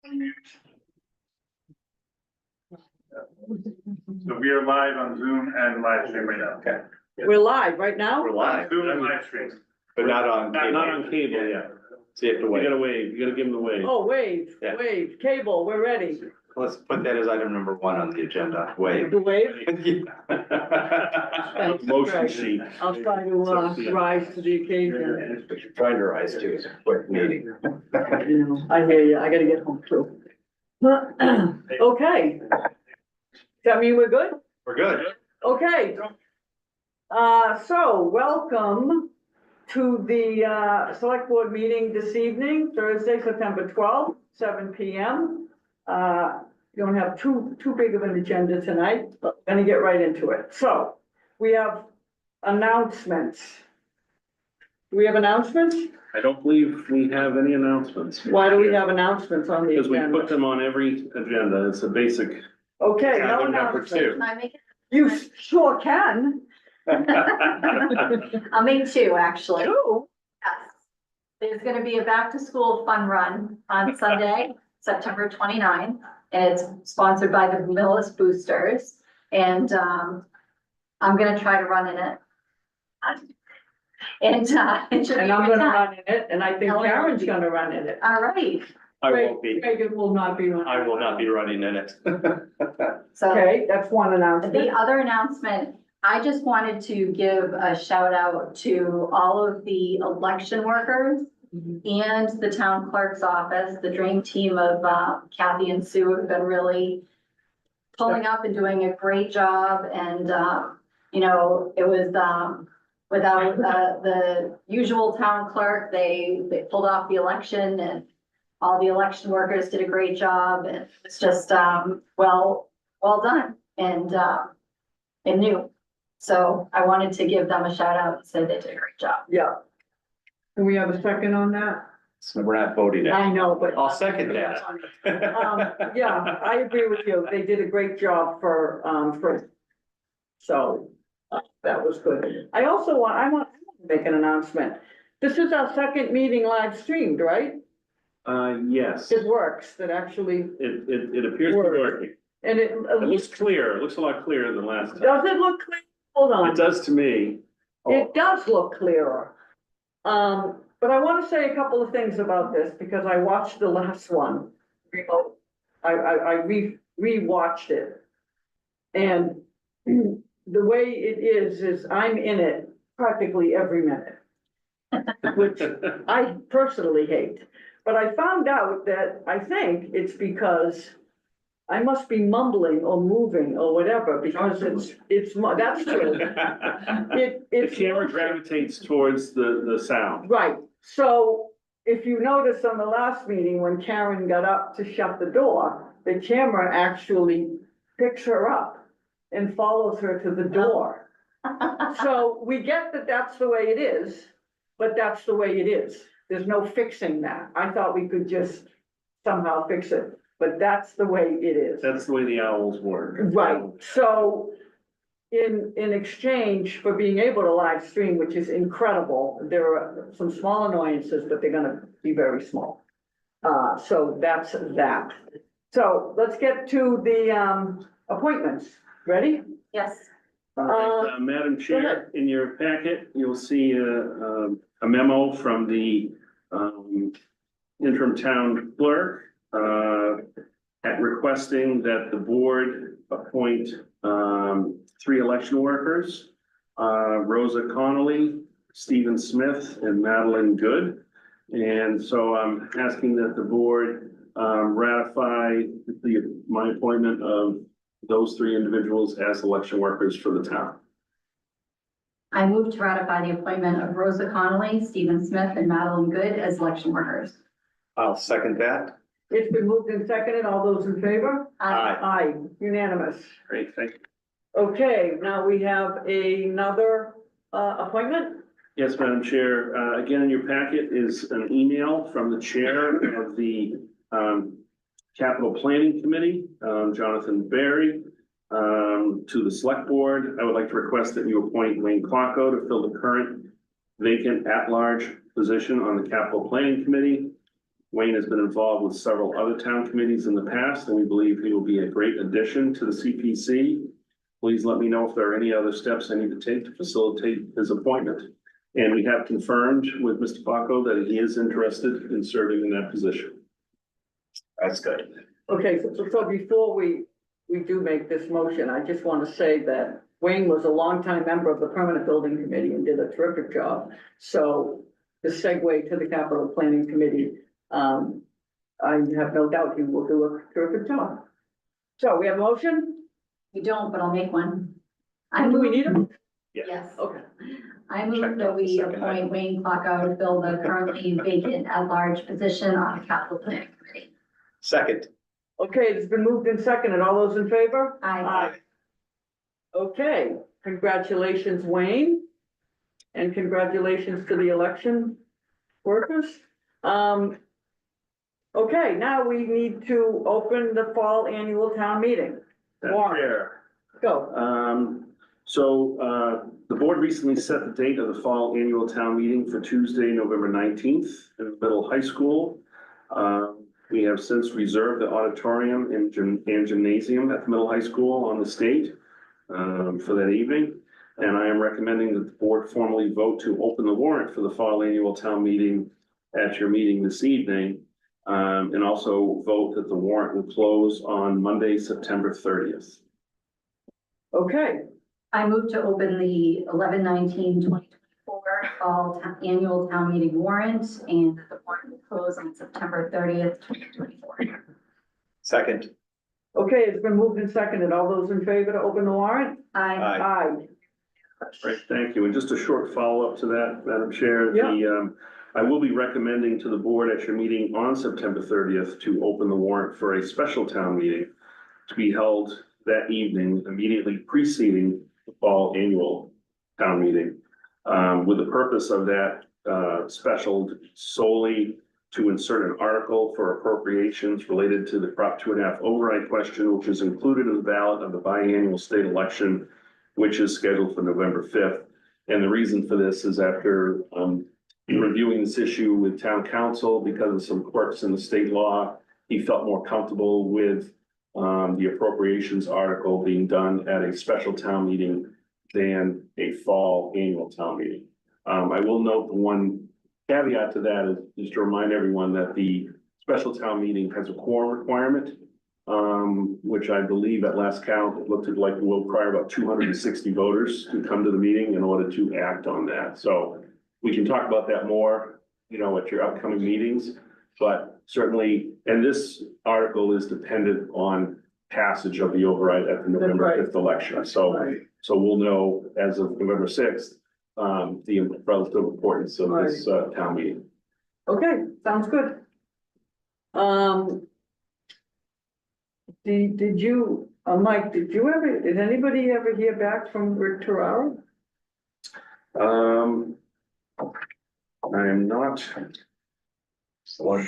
So we are live on Zoom and live stream right now. Okay, We're live right now? we're live, Zoom and live stream. but not on. Not on cable yet. So you have to You wait. gotta wave, you gotta give them the wave. Oh, wave, Yeah. wave, cable, we're ready. Let's put that as item number 1 on the agenda. Wait. The wave? Thanks, Motion Greg. sheet. I'll try to rise to the occasion. Trying to rise to is a quick meeting. You know, I hear you, I gotta get home too. Okay. Does that mean we're good? We're good. Okay. So welcome to the, select board meeting this evening, Thursday, September 12th, 7 PM. You don't have too big of an agenda tonight, but we're gonna get right into it. So we have announcements. Do we have announcements? I don't believe we have any announcements. Why do we have announcements on the Because we put agenda? them on every agenda, it's a basic. Okay, no Item number 2. announcements. Can I make it? You sure can. I'll make two, actually. Two. Yes. There's gonna be a back to school fun run on Sunday, September 29th, and it's sponsored by the Millis Boosters. And, I'm gonna try to run in it. And, it should be And a I'm good gonna time. run in it, and I think Karen's gonna run in it. All right, I won't be, Megan will not be running. I will not be running in it. so. Okay, that's one The announcement. other announcement, I just wanted to give a shout out to all of the election workers and the town clerk's office. The dream team of Kathy and Sue have been really pulling up and doing a great job. And, you know, it was, without the usual town clerk, they pulled off the election, and all the election workers did a great job. And it's just, well done and new. So I wanted to give them a shout out and say they did a great job. Yeah. Can we have a second on that? So we're not voting it. I know, but. I'll second that. Yeah, I agree with you. They did a great job for. So, that was good. I also want to make an announcement. This is our second meeting live streamed, right? Yes, It works, that actually, it appears to be working. and it. It looks clear, it looks a lot clearer than last time. Does it look clear? Hold on. It does to me. It does look clearer. But I want to say a couple of things about this because I watched the last one. Remote. I re-watched it. And the way it is I'm in it practically every minute. Which I personally hate. But I found out that I think it's because I must be mumbling or moving or whatever, because that's true. The It's camera gravitates towards the sound. right, so if you notice on the last meeting, when Karen got up to shut the door, the camera actually picks her up and follows her to the door. So we get that that's the way it is, but that's the way it is. There's no fixing that. I thought we could just somehow fix it, but that's the way it is. That's the way the owls work. Right, so in exchange for being able to live stream, which is incredible, there are some small annoyances, but they're gonna be very small. So that's that. So let's get to the appointments. Ready? Yes. Madam Chair, in your packet, you'll see a memo from the interim town clerk at requesting that the board appoint 3 election workers, Rosa Connolly, Stephen Smith, and Madeline Good. And so I'm asking that the board ratify my appointment of those 3 individuals as election workers for the town. I move to ratify the appointment of Rosa Connolly, Stephen Smith, and Madeline Good as election workers. I'll second that. It's been moved and seconded. All those in favor? Aye. Aye, unanimous. Great, thank you. Okay, now we have another appointment. Yes, Madam Chair. Again, in your packet is an email from the chair of the Capital Planning Committee, Jonathan Berry, to the select board. I would like to request that you appoint Wayne Klocko to fill the current vacant at-large position on the Capital Planning Committee. Wayne has been involved with several other town committees in the past, and we believe he will be a great addition to the CPC. Please let me know if there are any other steps I need to take to facilitate his appointment. And we have confirmed with Mr. Baco that he is interested in serving in that position. That's good. Okay, so before we do make this motion, I just want to say that Wayne was a longtime member of the Permanent Building Committee and did a terrific job. So the segue to the Capital Planning Committee, I have no doubt he will do a terrific job. So we have a motion? We don't, but I'll make one. Do we need him? Yes. Okay. I Check move that out the we second appoint Wayne Placco to fill the currently vacant at-large position on the capital planning committee. Second. Okay, it's been moved and seconded. All those in favor? Aye. Okay, congratulations, Wayne. And congratulations to the election workers. Okay, now we need to open the fall annual town meeting. Madam Warren. Chair. Go. The board recently set the date of the fall annual town meeting for Tuesday, November 19th in the middle high school. We have since reserved the auditorium and gymnasium at the middle high school on the state for that evening. And I am recommending that the board formally vote to open the warrant for the fall annual town meeting at your meeting this evening. And also vote that the warrant will close on Monday, September 30th. Okay, I move to open the 11/19/2024 fall annual town meeting warrant and that the warrant will close on September 30th, 2024. Second. okay, it's been moved and seconded. All those in favor to open the warrant? Aye. Aye. Great, thank you. And just a short follow-up to that, Madam Chair. I will be recommending to the board at your meeting on September 30th to open the warrant for a special town meeting to be held that evening, immediately preceding the fall annual town meeting. With the purpose of that special solely to insert an article for appropriations related to the Prop 2.5 override question, which is included in the ballot of the biannual state election, which is scheduled for November 5th. And the reason for this is after reviewing this issue with town council, because of some quirks in the state law, he felt more comfortable with the appropriations article being done at a special town meeting than a fall annual town meeting. I will note the one caveat to that is just to remind everyone that the special town meeting has a quorum requirement, which I believe at last count, it looked like will require about 260 voters to come to the meeting in order to act on that. So we can talk about that more, at your upcoming meetings, but certainly, and this article is dependent on passage of the override at the November right. 5th election. So we'll know as of November 6th, the relative importance of this town meeting. Okay, sounds good. Did you, Mike, did anybody ever hear back from Rick Terraro? I am not sure. What?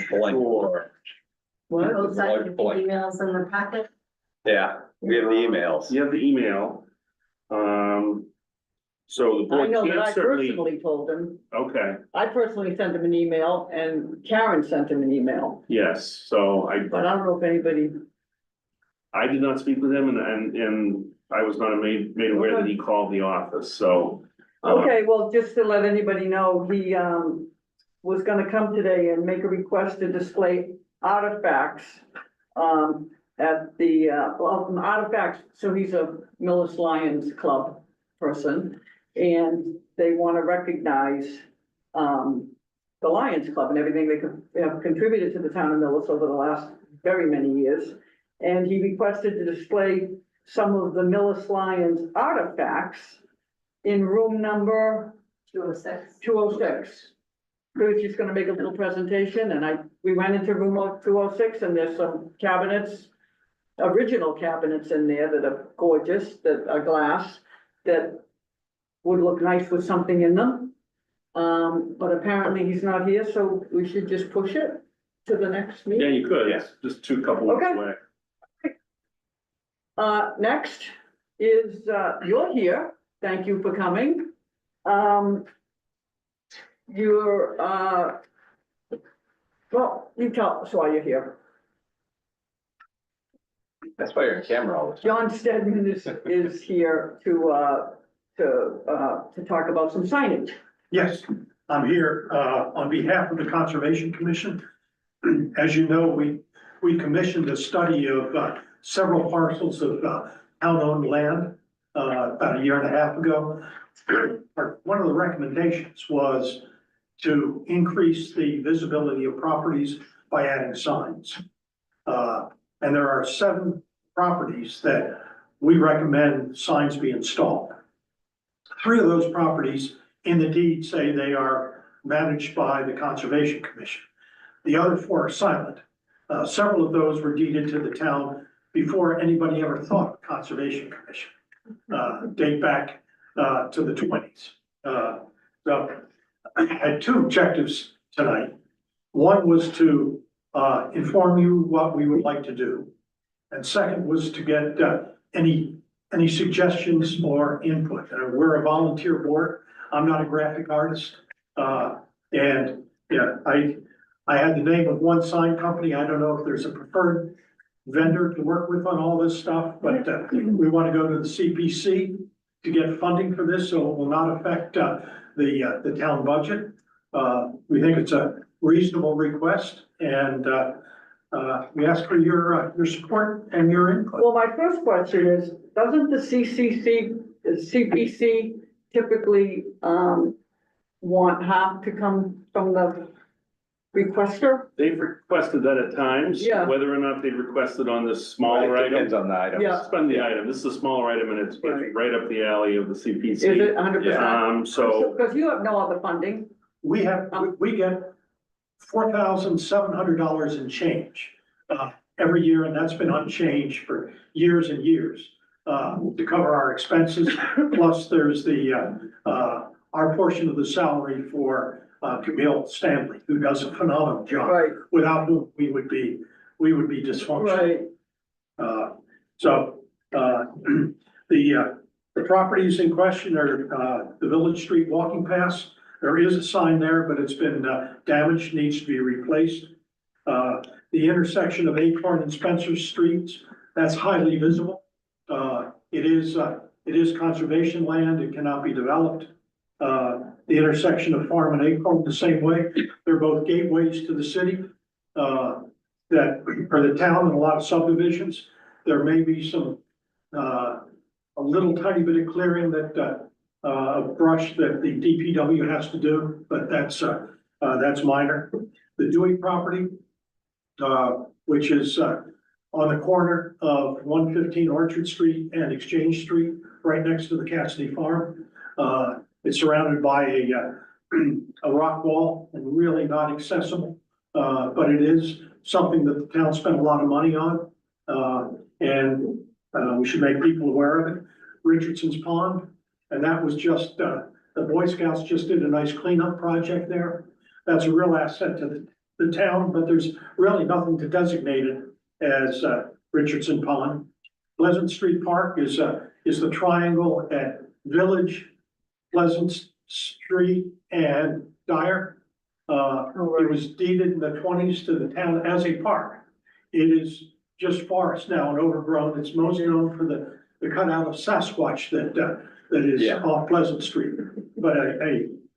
Both sides of the emails in the packet. Yeah, we have the emails. You have the email. So the I board know that can I certainly, personally told him. okay, I personally sent him an email and Karen sent him an email, yes, so but I don't know if anybody, I did not speak with him and I was not made aware that he called the office, so. okay, well, just to let anybody know, he, was gonna come today and make a request to display artifacts, at the, artifacts, so he's a Millis Lions Club person, and they want to recognize, the Lions Club and everything they have contributed to the town of Millis over the last very many years. And he requested to display some of the Millis Lions artifacts in room number 206. 206. Bruce is gonna make a little presentation, and we went into room 206, and there's some cabinets, original cabinets in there that are gorgeous, that are glass, that would look nice with something in them. But apparently he's not here, so we should just push it to the next Yeah, meeting. you could, it's just couple weeks Okay. away. Next is, you're here, thank you for coming. Well, you tell us why you're here. That's why you're on camera all the time. John Stedman is here to talk about some signage. Yes, I'm here on behalf of the Conservation Commission. As you know, we commissioned a study of several parcels of town-owned land about a year and a half ago. One of the recommendations was to increase the visibility of properties by adding signs. And there are 7 properties that we recommend signs be installed. 3 of those properties in the deed say they are managed by the Conservation Commission. The other 4 are silent. Several of those were deeded to the town before anybody ever thought of Conservation Commission. Date back to the 20s. So I had 2 objectives tonight. One was to inform you what we would like to do. And second was to get any suggestions or input. We're a volunteer board. I'm not a graphic artist. And yeah, I had the name of one sign company. I don't know if there's a preferred vendor to work with on all this stuff, but we want to go to the CPC to get funding for this, so it will not affect the town budget. We think it's a reasonable request, and we ask for your support and your input. Well, my first question is, doesn't the CPC typically, want half to come from the requester? They've requested that at times. Yeah. Whether or not they've requested on this smaller Right, depends item. on the item. Yeah. Spend the item. This is a smaller item and it's Right. right up the alley of the Is CPC. it 100%? So, Because you have no other funding. We get $4,700 in change every year, and that's been unchanged for years and years to cover our expenses. Plus, there's our portion of the salary for Camille Stanley, who does a phenomenal job. Right, Without whom we would be dysfunctional. right. The properties in question are the Village Street walking paths. There is a sign there, but it's been damaged, needs to be replaced. The intersection of Acorn and Spencer Streets, that's highly visible. It is conservation land, it cannot be developed. The intersection of Farm and Acorn the same way. They're both gateways to the city that are the town and a lot of subdivisions. There may be some a little tiny bit of clearing that brush that the DPW has to do, but that's minor. The Dewey property, which is on the corner of 115 Orchard Street and Exchange Street, right next to the Cassidy Farm. It's surrounded by a rock wall and really not accessible, but it is something that the town spent a lot of money on. And we should make people aware of it. Richardson's Pond, and that was just, the Boy Scouts just did a nice cleanup project there. That's a real asset to the town, but there's really nothing to designate it as Richardson Pond. Pleasant Street Park is the triangle at Village, Pleasant Street, and Dyer. It was deeded in the 20s to the town as a park. It is just forest now and overgrown. It's most known for the cutout of Sasquatch that is Yeah. off Pleasant Street. But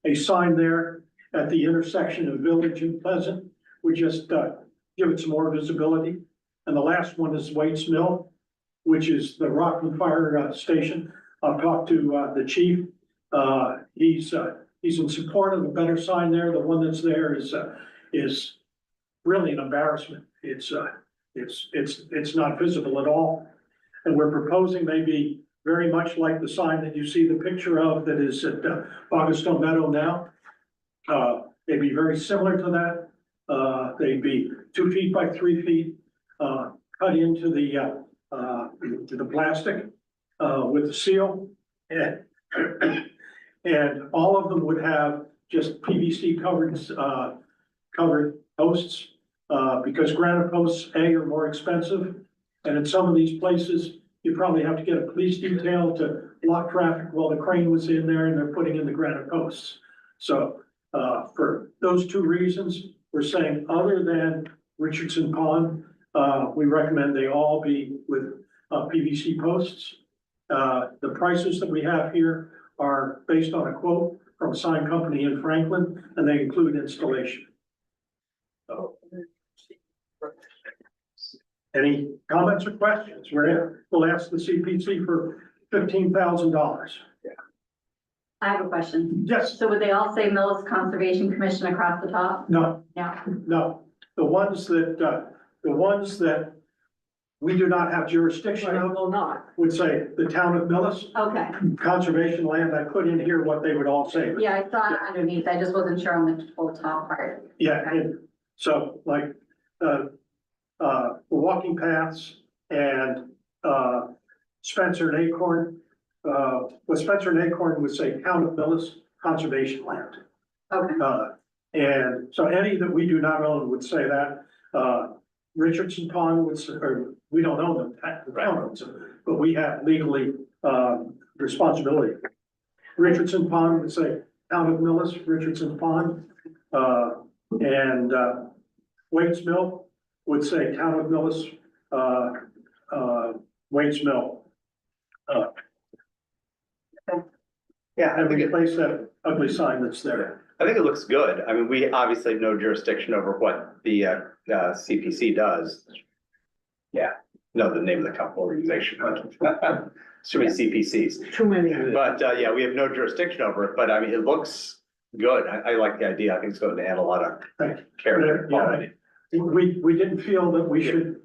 a sign there at the intersection of Village and Pleasant would just give it some more visibility. And the last one is Waits Mill, which is the Rockland Fire Station. I'll talk to the chief. He's in support of a better sign there. The one that's there is really an embarrassment. It's not visible at all. And we're proposing maybe very much like the sign that you see the picture of that is at Augustone Meadow now. They'd be very similar to that. They'd be 2 feet by 3 feet, cut into the plastic with the seal. And all of them would have just PVC covered posts, because granite posts, are more expensive. And in some of these places, you probably have to get a police detail to block traffic while the crane was in there and they're putting in the granite posts. So, for those 2 reasons, we're saying other than Richardson Pond, we recommend they all be with PVC posts. The prices that we have here are based on a quote from a sign company in Franklin, and they include installation. Any comments or questions? We'll ask the CPC for $15,000. I have a question. Yes, So would they all say Millis Conservation Commission across the top? no, No. no. The ones that we do not have jurisdiction Right, of will not. would say the town of Millis, Okay, conservation land. I put in here what they would all say. yeah, I saw it underneath. I just wasn't sure on the whole top part. Yeah, and so like, the walking paths and, Spencer and Acorn, what Spencer and Acorn would say, town of Millis, conservation land. Okay, And so any that we do not own would say that, Richardson Pond would, or we don't own them, the town owns them, but we have legally, responsibility. Richardson Pond would say, town of Millis, Richardson Pond, and, Waits Mill would say, town of Millis, Waits Mill. Yeah, And replace that ugly sign that's there. I think it looks good. I mean, we obviously have no jurisdiction over what the CPC does. Yeah, know the name of the company organization, but too many CPCs. Too many. But yeah, we have no jurisdiction over it, but I mean, it looks good. I like the idea. I think it's going to add a lot of Thank you. character and quality. We didn't feel that we should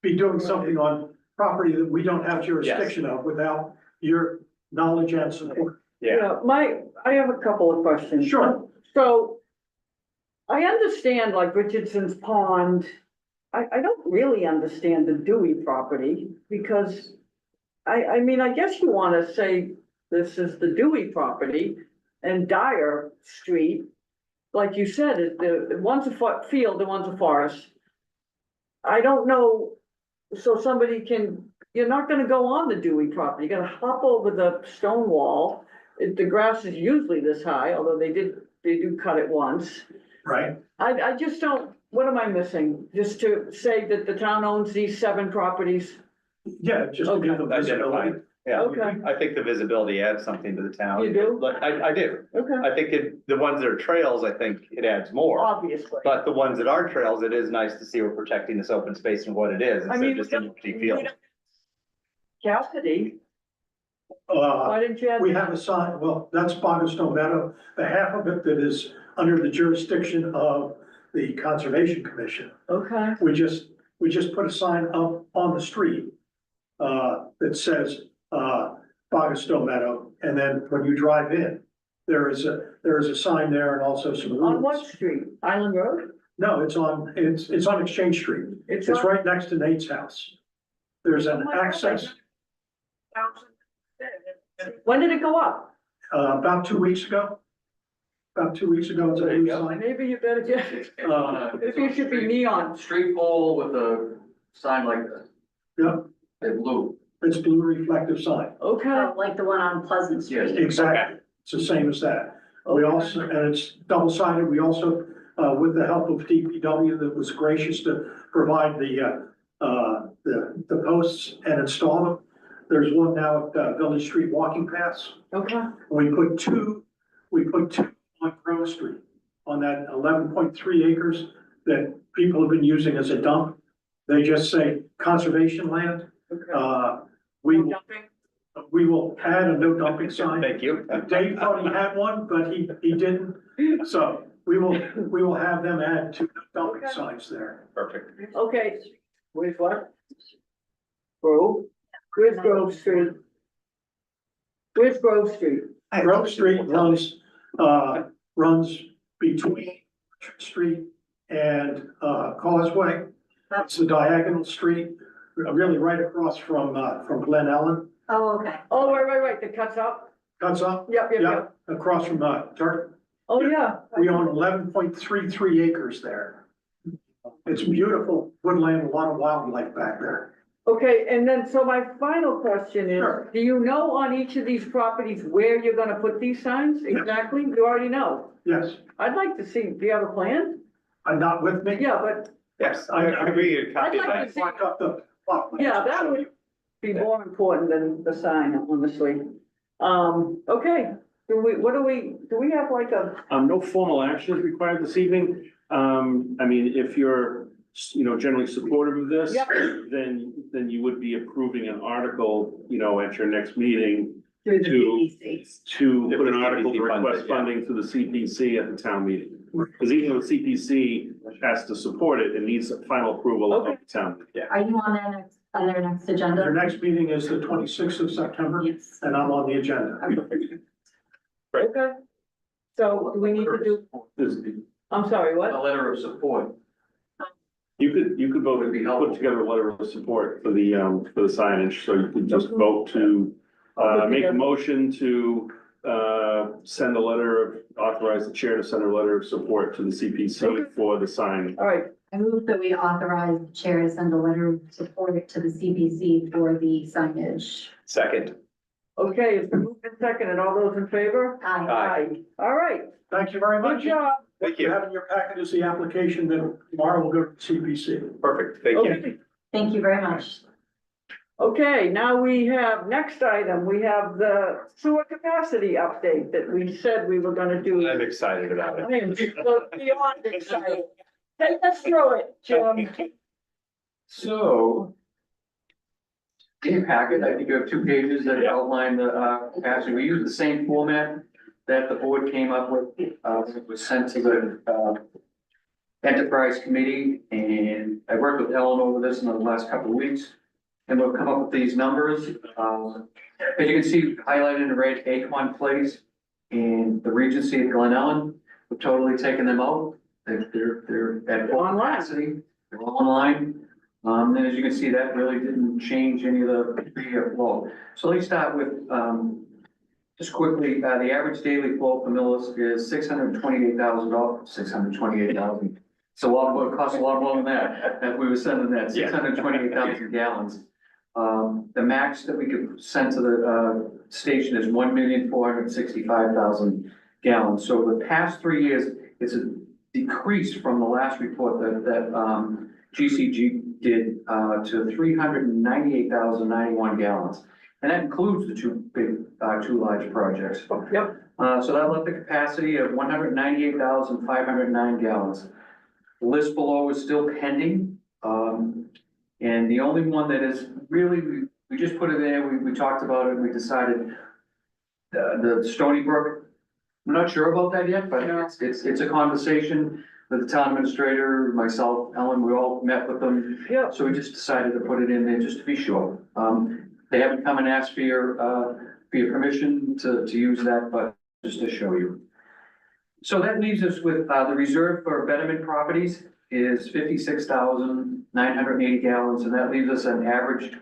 be doing something on property that we don't have jurisdiction of without your knowledge and support. Yeah, I have a couple of questions. Sure. So I understand like Richardson's Pond. I don't really understand the Dewey property because I mean, I guess you want to say this is the Dewey property and Dyer Street. Like you said, one's a field and one's a forest. I don't know, so you're not gonna go on the Dewey property, you're gonna hop over the stone wall. The grass is usually this high, although they do cut it once. Right. I just don't, what am I missing? Just to say that the town owns these 7 properties? Yeah, just to give them visibility. identifying. Yeah, Okay. I think the visibility adds something to the town. You do? Like, I do. Okay, I think the ones that are trails, I think it adds more. obviously. But the ones that are trails, it is nice to see we're protecting this open space and what it is, I instead mean, of just an empty field. Cassidy, why didn't you add We that? have a sign, well, that's Bogastow Meadow, the half of it that is under the jurisdiction of the Conservation Commission. Okay, We just put a sign up on the street, that says, Bogastow Meadow, and then when you drive in, there is a sign there and also some rules. on what street? Island Road? No, it's on Exchange Street. It's on- right next to Nate's house. There's an Oh my God. access, When did it go up? about 2 weeks ago. About 2 weeks ago, it's a There you new go. sign. Maybe you better get, maybe it should be neon. Street pole with a sign like this. Yep, In blue. it's blue reflective sign. Okay. like the one on Pleasant Street. Exactly. It's the same as that. We also, and it's double sided. We also, with the help of DPW that was gracious to provide the posts and install them. There's one now at Village Street walking paths. Okay, We put two on Grove Street, on that 11.3 acres that people have been using as a dump. They just say conservation land. okay. We, No dumping? we will add a no dumping sign. Thank you. Dave thought he had one, but he didn't. So we will have them add 2 no dumping signs there. Perfect. Okay, where's what? Grove? Where's Grove Street? Where's Grove Street? Grove Street runs between Orchard Street and Causeway. It's the diagonal street, really right across from Glen Ellen. Oh, okay. Oh, right, that cuts up? Cuts up, Yep. yeah, across from Turk. Oh, yeah. We own 11.33 acres there. It's beautiful woodland, a lot of wildlife back there. Okay, and then, so my final question is, Sure. do you know on each of these properties where you're gonna put these signs exactly? You already know. Yes, I'd like to see, do you have a plan? not with me. Yeah, but, Yes, I agree. Copy I'd like that. to see- Mark up the plot plan. yeah, that would be more important than the sign, honestly. Okay, do we have like a, No formal action is required this evening. I mean, if you're, generally supportive of this, Yeah. then you would be approving an article, at your next meeting Through the To- CPC. to If put an the article to CPC funds request it, yeah. funding through the CPC at the town meeting. Because even though the CPC has to support it, it needs a final approval of Okay. the town. Are you on their next Their agenda? next meeting is the 26th of September, Yes. and I'm on the agenda. okay? So do we need to do, I'm sorry, A what? letter of support. You could vote, Would be helpful. put together a letter of support for the signage, so you could just Okay. vote to I'll put make a together- motion to send a letter of, authorize the chair to send a letter of support to the CPC Okay. for the sign. All right, I move that we authorize the chair to send a letter of support to the CPC for the signage. Second. okay, it's been moved and seconded, all those in favor? Aye. Aye. All right, Thank you very good much. job. Thank What you you. have in your packet is the application that tomorrow will go to CPC. Perfect. Thank you. Okay. Thank you very much. Okay, now we have, next item, we have the sewer capacity update that we said we were gonna do. I'm excited about I it. am beyond excited. Take us through it, Jim. So. In your packet, I think you have 2 pages that outline the, capacity. We use the same format that the board came up with, it was sent to the, enterprise committee, and I worked with Ellen over this in the last couple of weeks. And we'll come up with these numbers, as you can see highlighted in red, Acorn Place and the Regency at Glen Ellen, we've totally taken them out. They're at full Online. capacity, they're all online. And as you can see, that really didn't change any of the flow. So let me start with, just quickly, the average daily flow for Millis is $628,000, 628,000. So it costs a lot more than that, if we were sending that, 628,000 gallons. The max that we could send to the, station is 1,465,000 gallons. So the past 3 years, it's a decrease from the last report that GCG did, to 398,091 gallons. And that includes the two large projects. Yep, So that left the capacity of 198,509 gallons. The list below is still pending. And the only one that is really, we just put it there, we talked about it, we decided the Stony Brook. I'm not sure about that yet, but it's a conversation with the town administrator, myself, Ellen, we all met with them. yep, So we just decided to put it in there just to be sure. They haven't come and asked for your permission to use that, but just to show you. So that leaves us with, the reserve for betterment properties is 56,980 gallons, and that leaves us an average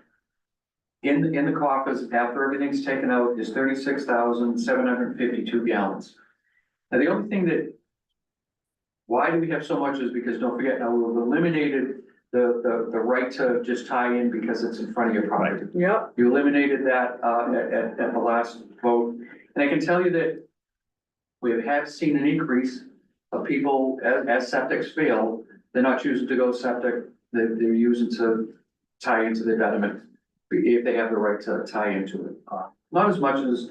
in the coffers after everything's taken out is 36,752 gallons. Now, the only thing that, why do we have so much is because don't forget, now we've eliminated the right to just tie in because it's in front of your property. yep, You eliminated that, at the last vote, and I can tell you that we have seen an increase of people as septics fail, they're not choosing to go septic, they're using to tie into their betterment if they have the right to tie into it. Not as much as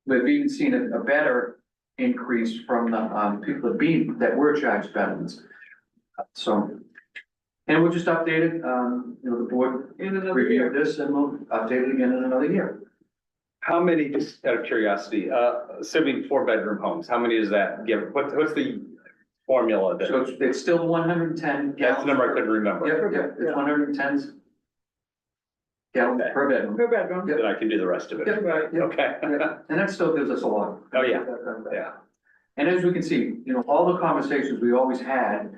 we've even seen a better increase from the, people that were charged betterments. So, and we'll just update it, the board in another reviewed year. this and we'll update it again in another year. How many, just out of curiosity, assuming 4-bedroom homes, how many does that give? What's the formula that, So it's still 110 that's gallons. the number I couldn't remember. Yep, it's 110 gallons per bedroom. Per bedroom. Then I can do the rest of it. Yep. Right, Yep. Okay. Yeah, and that still gives us a lot. Oh, yeah, yeah. And as we can see, all the conversations we always had,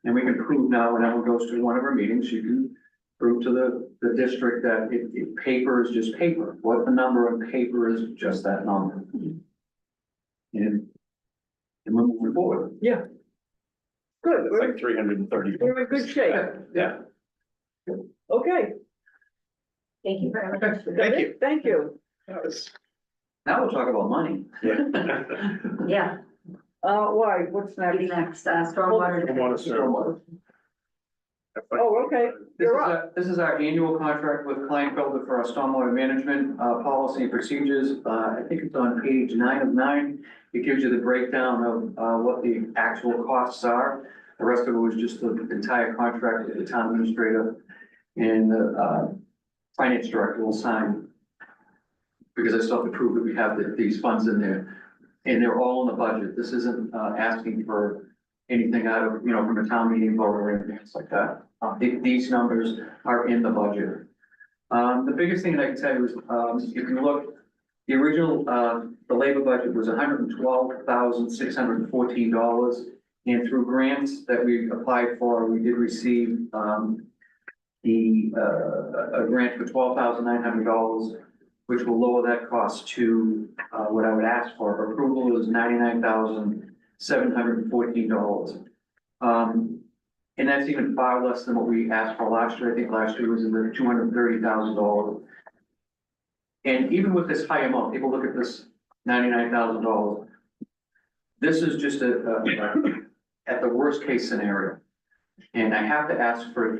and we can prove now when everyone goes to one of our meetings, you can prove to the district that paper is just paper. What the number on paper is just that number. And we're moving forward. yeah. Good, It's like 330. we're in good shape. Yeah. Okay. Thank you very much. Thank you. Thank you. That was- Now we'll talk about money. Yeah. Yeah. Why, what's next? Next, stormwater. Water service. Oh, okay, you're up. This is our annual contract with Kleinfelder for our stormwater management, policy and procedures. I think it's on page 9 of 9. It gives you the breakdown of, what the actual costs are. The rest of it was just the entire contract that the town administrator and the, finance director will sign. Because I still have to prove that we have these funds in there, and they're all in the budget. This isn't, asking for anything out of, from a town meeting vote or anything else like that. These numbers are in the budget. The biggest thing that I can tell you is, if you look, the original, the labor budget was $112,614. And through grants that we applied for, we did receive, a grant for $12,900, which will lower that cost to, what I would ask for. Approval is $99,714. And that's even far less than what we asked for last year. I think last year was in the $230,000. And even with this high amount, people look at this $99,000. This is just at the worst case scenario. And I have to ask for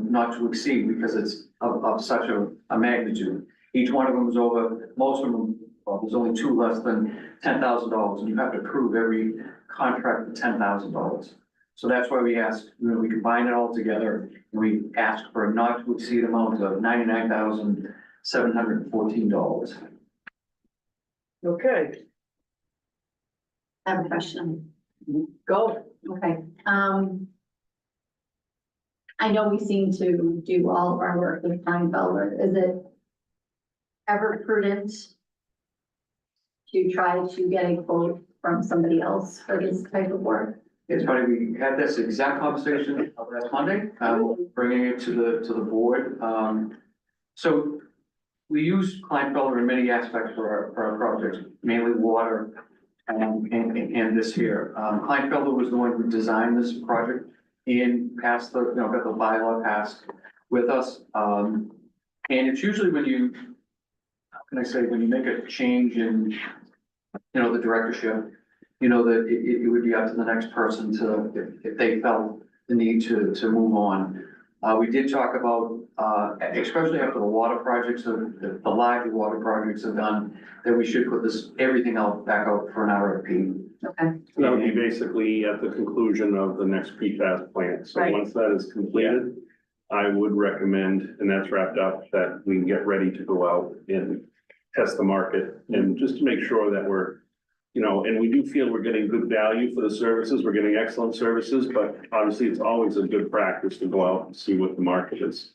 not to exceed because it's of such a magnitude. Each one of them was over, most of them, well, there's only 2 less than $10,000, and you have to prove every contract for $10,000. So that's why we asked, we combine it all together, and we asked for a not to exceed amount of $99,714. Okay, I have a question. go. Okay, I know we seem to do all of our work with Kleinfelder. Is it ever prudent to try to get a quote from somebody else for this type of work? It's funny, we had this exact conversation last Monday, bringing it to the board. So we use Kleinfelder in many aspects for our projects, mainly water and this here. Kleinfelder was the one who designed this project and passed got the bylaw passed with us. And it's usually when you, how can I say, when you make a change in, the directorship, that it would be up to the next person to, if they felt the need to move on. We did talk about, especially after the water projects, the larger water projects are done, that we should put everything out back out for an RFP. Okay, That would be basically at the conclusion of the next PFAS plant. So Right. once that is completed, I would recommend, and that's wrapped up, that we get ready to go out and test the market and just to make sure that we're, and we do feel we're getting good value for the services. We're getting excellent services, but obviously it's always a good practice to go out and see what the market is.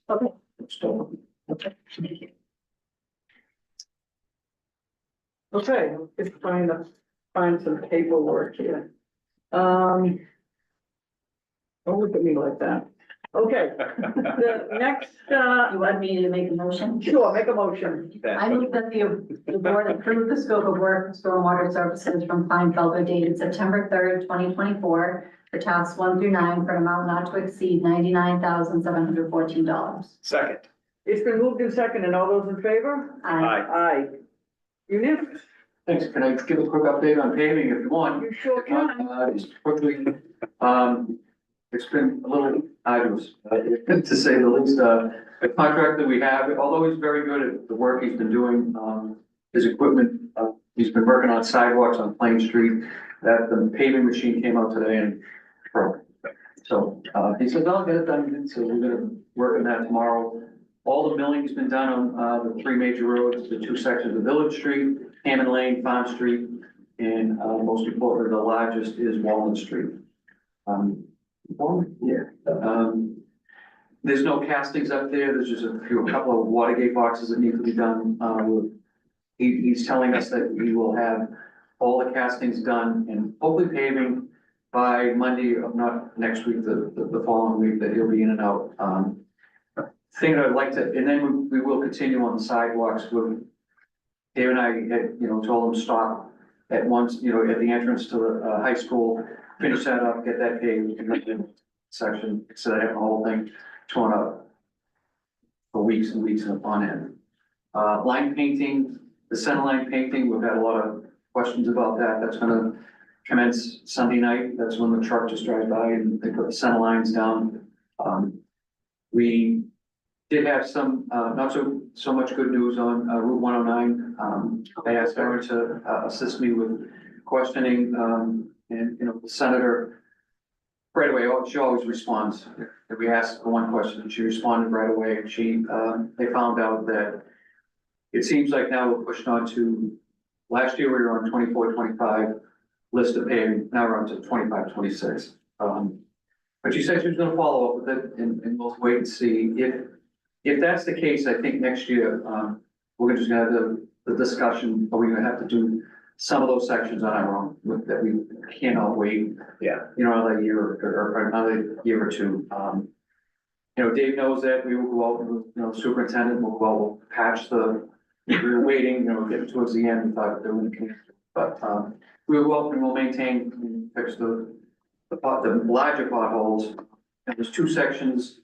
Okay, just trying to find some paperwork here. Don't look at me like that. Okay, the next, you want me to make a motion? sure, make a motion. I move that the board approve the scope of work for stormwater services from Kleinfelder dated September 3rd, 2024 for tasks 1 through 9 for an amount not to exceed $99,714. Second. It's been moved in second, and all those in favor? Aye. Aye. Unanimous? Thanks. Can I give a quick update on paving if you want? You sure can. Just quickly, it's been a little arduous, to say the least. The contract that we have, although he's very good at the work he's been doing, his equipment, he's been working on sidewalks on Plain Street, that the paving machine came out today and broke. So, he says, I'll get it done, so we're gonna work on that tomorrow. All the milling's been done on, the 3 major roads, the 2 sections of Village Street, Hammond Lane, Farm Street, and, most importantly, the largest is Walnut Street. There's no castings up there, there's just a couple of Watergate boxes that need to be done. He's telling us that we will have all the castings done and hopefully paving by Monday, if not next week, the following week, that he'll be in and out. Thing that I'd like to, and then we will continue on the sidewalks with, Dave and I had, told him stop at once, at the entrance to the high school, finish that up, get that paved, and then section, instead of having the whole thing torn up for weeks and weeks on end. Line painting, the center line painting, we've had a lot of questions about that. That's gonna commence Sunday night. That's when the truck just drives by and they put the center lines down. We did have some, not so much good news on Route 109. I asked Erin to assist me with questioning, and, you know, the senator right away, she always responds. If we ask one question, she responded right away, and they found out that it seems like now we're pushed on to, last year we were on 24-25 list of paying, now we're on to 25-26. But she said she was gonna follow up with it and we'll wait and see. If that's the case, I think next year, we're just gonna have the discussion, are we gonna have to do some of those sections on our own, that we cannot wait, Yeah. you know, another year or another year or two. You know, Dave knows that we will go out, you know, superintendent will go out, we'll patch we were waiting, you know, getting towards the end, we thought they were gonna, but, we will go out and we'll maintain and fix the larger potholes. And there's two sections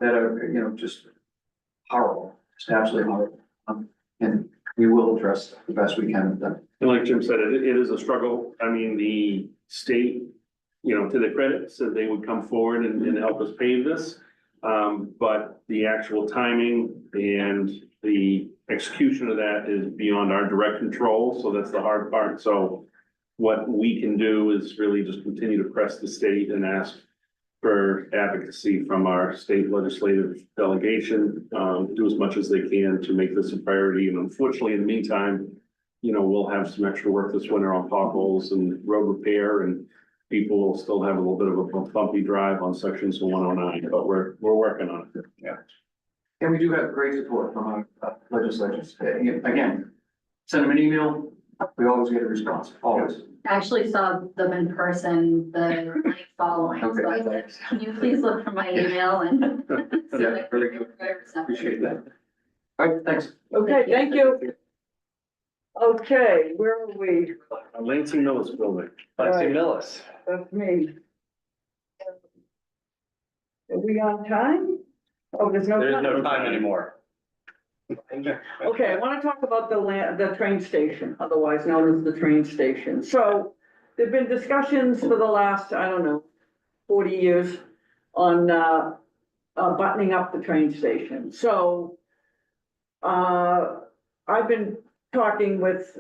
that are, you know, just horrible, just absolutely horrible. And we will address the best we can with them. And like Jim said, it is a struggle. I mean, the state, you know, to their credit, said they would come forward and help us pave this. But the actual timing and the execution of that is beyond our direct control, so that's the hard part. So what we can do is really just continue to press the state and ask for advocacy from our state legislative delegation, do as much as they can to make this a priority. And unfortunately, in the meantime, you know, we'll have some extra work this winter on potholes and road repair, and people will still have a little bit of a bumpy drive on sections of 109, but we're working on it. Yeah. And we do have great support from our legislators. Again, send them an email, we always get a response, always. I actually saw them in person the night following, so I said, can you please look for my email and. Yeah, very good. Appreciate that. All right, thanks. Okay, thank you. Okay, where are we? Lansing Millis building. Lexi Millis. That's me. Are we on time? Oh, there's no. There's no time anymore. Okay, I want to talk about the train station, otherwise known as the train station. So there've been discussions for the last, I don't know, 40 years on buttoning up the train station. So I've been talking with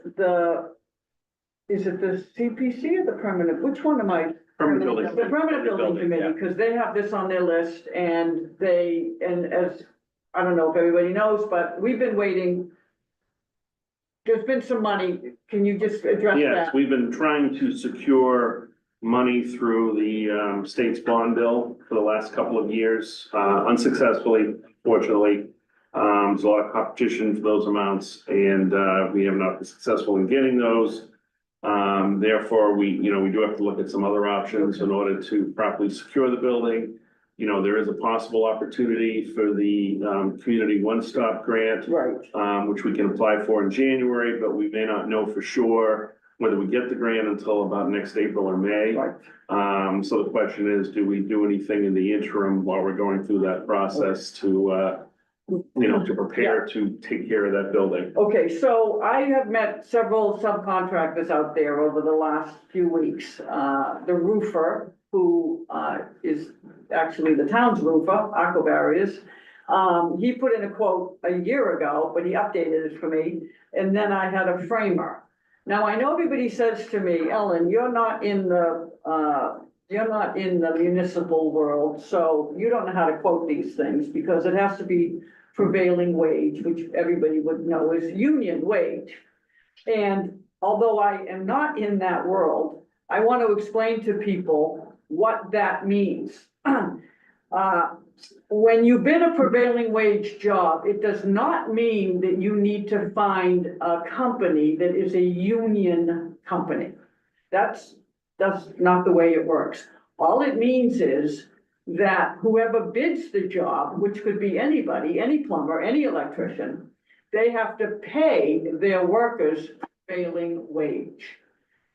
is it the CPC or the permanent, which one am I? Permanent building. The permanent building committee, yeah. because they have this on their list and as, I don't know if everybody knows, but we've been waiting. There's been some money. Can you just address Yes, that? we've been trying to secure money through the state's bond bill for the last couple of years, unsuccessfully, fortunately. There's a lot of competition for those amounts, and we have not been successful in getting those. Therefore, we do have to look at some other options in order to properly secure the building. You know, there is a possible opportunity for the community one-stop grant, Right, which we can apply for in January, but we may not know for sure whether we get the grant until about next April or May. right. So the question is, do we do anything in the interim while we're going through that process to, to prepare to take care of that building? Okay, so I have met several subcontractors out there over the last few weeks. The roofer, who is actually the town's roofer, Arco Barriers. He put in a quote a year ago, but he updated it for me. And then I had a framer. Now, I know everybody says to me, Ellen, you're not in the municipal world, so you don't know how to quote these things because it has to be prevailing wage, which everybody would know is union wage. And although I am not in that world, I want to explain to people what that means. When you've been a prevailing wage job, it does not mean that you need to find a company that is a union company. That's not the way it works. All it means is that whoever bids the job, which could be anybody, any plumber, any electrician, they have to pay their workers prevailing wage.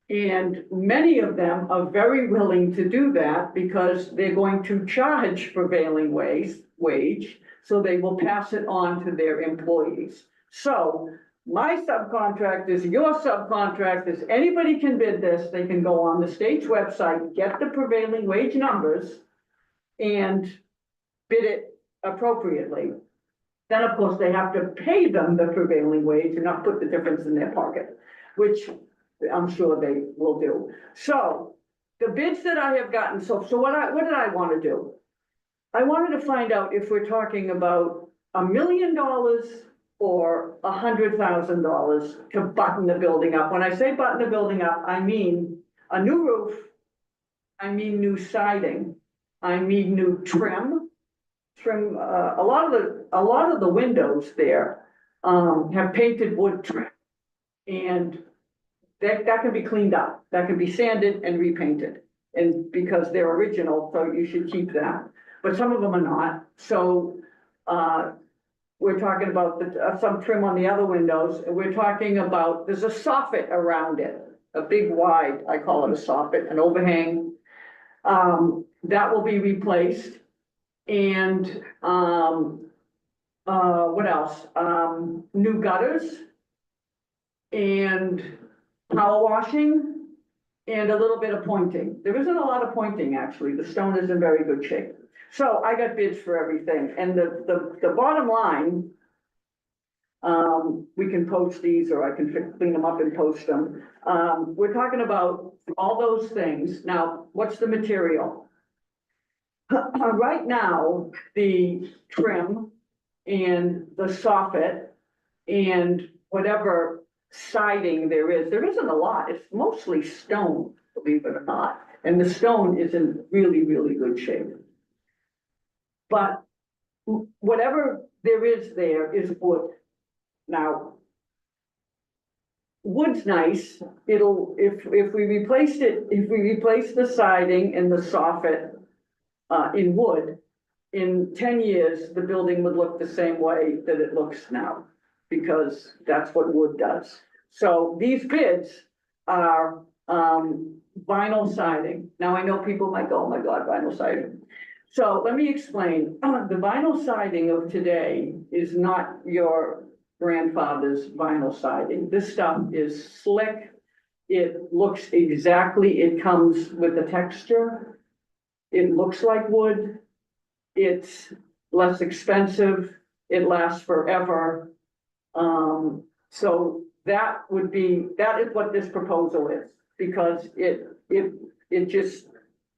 And many of them are very willing to do that because they're going to charge prevailing wage, so they will pass it on to their employees. So my subcontractors, your subcontractors, anybody can bid this, they can go on the state's website, get the prevailing wage numbers and bid it appropriately. Then, of course, they have to pay them the prevailing wage and not put the difference in their pocket, which I'm sure they will do. So the bids that I have gotten, so what did I want to do? I wanted to find out if we're talking about $1 million or $100,000 to button the building up. When I say button the building up, I mean a new roof, I mean new siding, I mean new trim. A lot of the windows there, have painted wood trim. And that can be cleaned up, that can be sanded and repainted. And because they're original, so you should keep that, but some of them are not, so, we're talking about some trim on the other windows, and we're talking about, there's a soffit around it, a big wide, I call it a soffit, an overhang. That will be replaced. And, what else? New gutters and power washing and a little bit of pointing. There isn't a lot of pointing, actually. The stone is in very good shape. So I got bids for everything. And the bottom line, we can post these, or I can clean them up and post them. We're talking about all those things. Now, what's the material? Right now, the trim and the soffit and whatever siding there isn't a lot. It's mostly stone, believe it or not. And the stone is in really, really good shape. But whatever there is wood. Now, wood's nice. If we replaced it, if we replace the siding and the soffit in wood, in 10 years, the building would look the same way that it looks now, because that's what wood does. So these bids are vinyl siding. Now, I know people might go, oh my God, vinyl siding. So let me explain. The vinyl siding of today is not your grandfather's vinyl siding. This stuff is slick. It looks exactly, it comes with the texture. It looks like wood. It's less expensive. It lasts forever. So that is what this proposal is, because it just